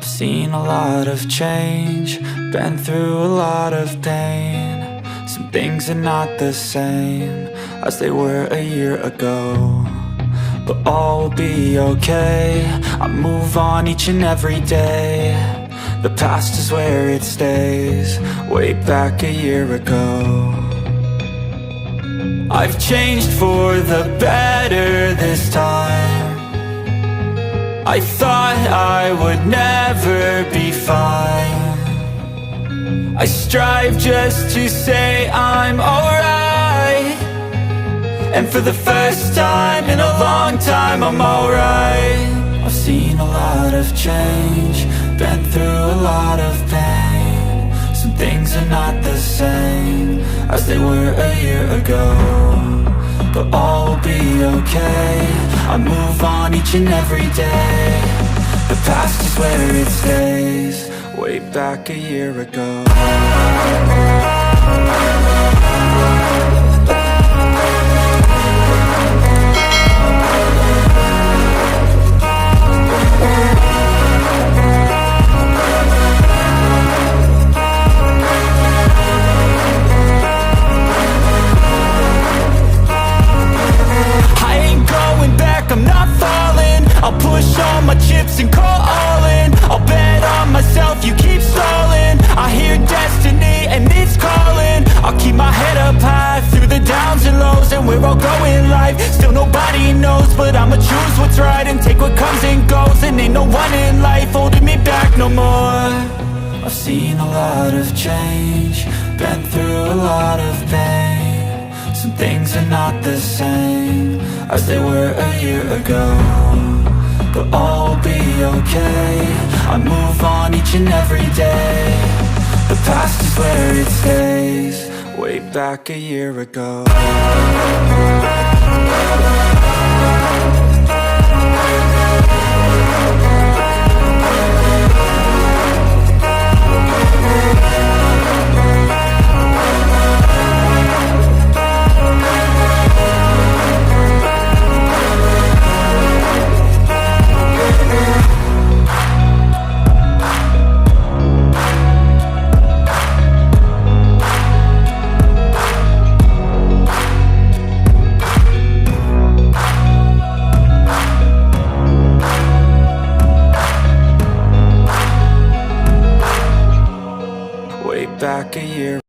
I've seen a lot of change, been through a lot of pain. Some things are not the same as they were a year ago, but all will be okay. I move on each and every day. The past is where it stays, way back a year ago. I've changed for the better this time. I thought I would never be fine. I strive just to say I'm alright, and for the first time in a long time I'm alright. I've seen a lot of change, been through a lot of pain. Some things are not the same as they were a year ago, but all will be okay. I move on each and every day. The past is where it stays, way back a year ago. I'm not falling, I'll push all my chips and call all in. I'll bet on myself, you keep stalling. I hear destiny and it's calling. I'll keep my head up high through the downs and lows, and we're all going live. Still nobody knows, but I'ma choose what's right and take what comes and goes. And ain't no one in life holding me back no more. I've seen a lot of change, been through a lot of pain. Some things are not the same as they were a year ago, but all will be okay. I move on each and every day. The past is where it stays, way back a year ago. Back a year